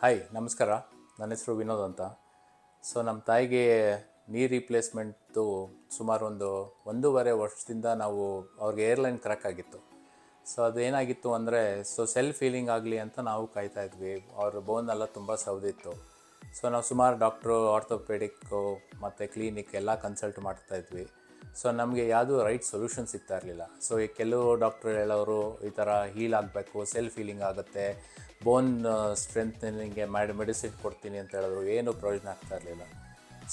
Hi, ನಮಸ್ಕಾರ. ನನ್ನ ಹೆಸರು ವಿನೋದ್ ಅಂತ. ಸೊ ನಮ್ಮ ತಾಯಿಗೆ ನೀ ರೀಪ್ಲೇಸ್ಮೆಂಟ್ದು ಸುಮಾರು ಒಂದೂವರೆ ವರ್ಷದಿಂದ ನಾವು ಅವ್ರಿಗೆ ಏರ್ಲೈನ್ ಕ್ರ್ಯಾಕ್ ಆಗಿತ್ತು. ಸೊ ಅದೇನಾಗಿತ್ತು ಅಂದರೆ, ಸೆಲ್ಫ್ ಹೀಲಿಂಗ್ ಆಗಲಿ ಅಂತ ನಾವು ಕಾಯ್ತಾ ಇದ್ವಿ. ಅವ್ರ ಬೋನ್ ಎಲ್ಲ ತುಂಬ ಸೌದಿತ್ತು. ಸೊ ನಾವು ಸುಮಾರು ಡಾಕ್ಟ್ರು, ಆರ್ಥೋಪೆಡಿಕ್ಕು ಮತ್ತು ಕ್ಲಿನಿಕ್ ಎಲ್ಲ ಕನ್ಸಲ್ಟ್ ಮಾಡ್ತಾಯಿದ್ವಿ. ಸೊ ನಮಗೆ ಯಾವುದೂ ರೈಟ್ ಸೊಲ್ಯೂಷನ್ ಸಿಗ್ತಾ ಇರಲಿಲ್ಲ. ಸೊ ಈ ಕೆಲವು ಡಾಕ್ಟ್ರು ಹೇಳೋರು ಈ ಥರ ಹೀಲ್ ಆಗಬೇಕು, ಸೆಲ್ಫ್ ಹೀಲಿಂಗ್ ಆಗುತ್ತೆ, ಬೋನ್ ಸ್ಟ್ರೆಂತ್ನಿಂಗೆ ಮೆಡಿಸಿನ್ ಕೊಡ್ತೀನಿ ಅಂತ ಹೇಳಿದ್ರು. ಏನೂ ಪ್ರಯೋಜನ ಆಗ್ತಾ ಇರಲಿಲ್ಲ.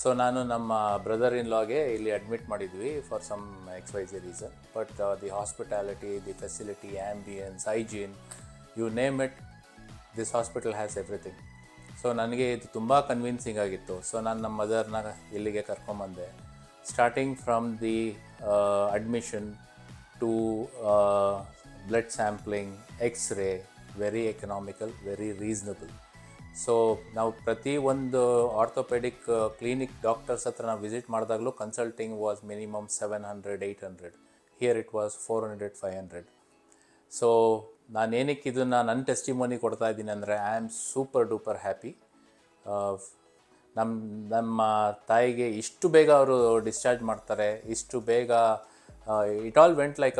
ಸೊ ನಾನು ನಮ್ಮ ಬ್ರದರ್ ಇನ್ ಲಾಗೆ ಇಲ್ಲಿ ಅಡ್ಮಿಟ್ ಮಾಡಿದ್ವಿ for some XYZ reason. But the hospitality, the facility, ambience, hygiene, you name it, this hospital has everything. So ನನಗೆ ಇದು ತುಂಬ ಕನ್ವಿನ್ಸಿಂಗ್ ಆಗಿತ್ತು. ಸೊ ನಾನು ನಮ್ಮ ಮದರ್ನ ಇಲ್ಲಿಗೆ ಕರ್ಕೊಂಬಂದೆ. Starting from the admission to blood sampling, x-ray, very economical, very reasonable. So ನಾವು ಪ್ರತಿ ಒಂದು ಆರ್ಥೋಪೆಡಿಕ್ ಕ್ಲಿನಿಕ್ ಡಾಕ್ಟರ್ಸ್ ಹತ್ರ ನಾವು ವಿಸಿಟ್ ಮಾಡಿದಾಗಲೂ consulting was minimum 700, 800. Here it was 400, 500. So ನಾನೇನಕ್ಕೆ ಇದನ್ನು ನನ್ನ ಟೆಸ್ಟಿಮೋನಿ ಕೊಡ್ತಾ ಇದ್ದೀನಿ ಅಂದರೆ, I am super duper happy. ನಮ್ಮ ತಾಯಿಗೆ ಇಷ್ಟು ಬೇಗ ಅವರು ಡಿಸ್ಚಾರ್ಜ್ ಮಾಡ್ತಾರೆ, ಇಷ್ಟು ಬೇಗ it all went like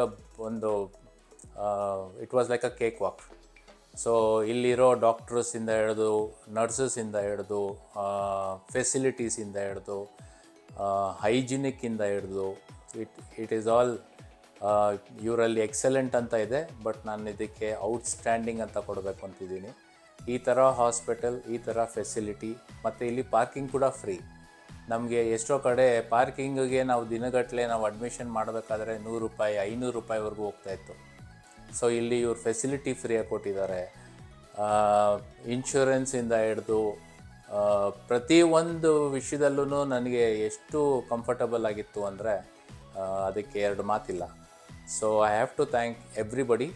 it was like a cake walk. So ಇಲ್ಲಿರೋ ಡಾಕ್ಟರ್ಸಿಂದ ಹಿಡಿದು, ನರ್ಸಸ್ಸಿಂದ ಹಿಡಿದು, ಫೆಸಿಲಿಟೀಸಿಂದ ಹಿಡಿದು, ಹೈಜಿನಿಕ್ಕಿಂದ ಹಿಡಿದು, ಇಟ್ ಈಸ್ ಆಲ್ ಇವರಲ್ಲಿ ಎಕ್ಸಲೆಂಟ್ ಅಂತ ಇದೆ. ಬಟ್ ನಾನು ಇದಕ್ಕೆ ಔಟ್ಸ್ಟ್ಯಾಂಡಿಂಗ್ ಅಂತ ಕೊಡಬೇಕು ಅಂತಿದ್ದೀನಿ. ಈ ಥರ ಹಾಸ್ಪಿಟಲ್, ಈ ಥರ ಫೆಸಿಲಿಟಿ, ಮತ್ತು ಇಲ್ಲಿ ಪಾರ್ಕಿಂಗ್ ಕೂಡ ಫ್ರೀ. ನಮಗೆ ಎಷ್ಟೋ ಕಡೆ ಪಾರ್ಕಿಂಗಿಗೆ ನಾವು ದಿನಗಟ್ಟಲೆ ನಾವು ಅಡ್ಮಿಷನ್ ಮಾಡಬೇಕಾದ್ರೆ ₹100, ₹500ವರೆಗೂ ಹೋಗ್ತಾಯಿತ್ತು. ಸೊ ಇಲ್ಲಿ ಇವ್ರ ಫೆಸಿಲಿಟಿ ಫ್ರೀಯಾಗಿ ಕೊಟ್ಟಿದ್ದಾರೆ. ಇನ್ಶೂರೆನ್ಸಿಂದ ಹಿಡಿದು ಪ್ರತಿಯೊಂದು ವಿಷಯದಲ್ಲೂ ನನಗೆ ಎಷ್ಟು ಕಂಫರ್ಟಬಲ್ ಆಗಿತ್ತು ಅಂದರೆ ಅದಕ್ಕೆ ಎರಡು ಮಾತಿಲ್ಲ. So I have to thank everybody.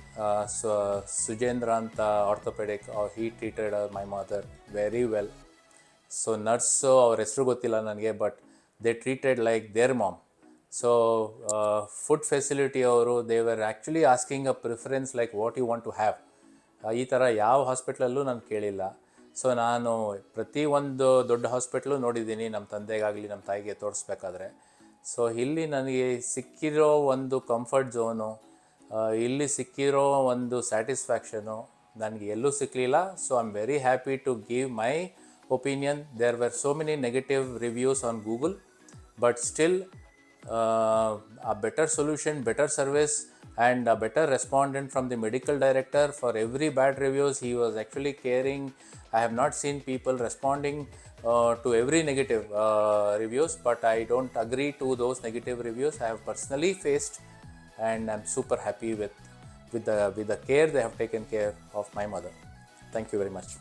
Sujendra ಅಂತ orthopaedic, he treated my mother very well. So nurse, ಅವ್ರ ಹೆಸರು ಗೊತ್ತಿಲ್ಲ ನನಗೆ, but they treated like their mom. So food facility ಅವರು, they were actually asking a preference like what you want to have. ಈ ಥರ ಯಾವ ಹಾಸ್ಪಿಟ್ಲಲ್ಲೂ ನಾನು ಕೇಳಿಲ್ಲ. ಸೊ ನಾನು ಪ್ರತಿಯೊಂದು ದೊಡ್ಡ ಹಾಸ್ಪಿಟ್ಲು ನೋಡಿದ್ದೀನಿ ನಮ್ಮ ತಂದೆಗಾಗಲಿ ನಮ್ಮ ತಾಯಿಗೆ ತೋರಿಸ್ಬೇಕಾದ್ರೆ. ಸೊ ಇಲ್ಲಿ ನನಗೆ ಸಿಕ್ಕಿರೋ ಒಂದು ಕಂಫರ್ಟ್ ಝೋನು, ಇಲ್ಲಿ ಸಿಕ್ಕಿರೋ ಒಂದು ಸ್ಯಾಟಿಸ್ಫ್ಯಾಕ್ಷನು ನನಗೆ ಎಲ್ಲೂ ಸಿಕ್ಕಲಿಲ್ಲ. So I am very happy to give my opinion. There were so many negative reviews on Google, but still a better solution, better service, and a better respondent from the medical director. For every bad reviews, he was actually caring. I have not seen people responding to every negative reviews, but I don't agree to those negative reviews. I have personally faced, and I'm super happy with the care they have taken care of my mother. Thank you very much.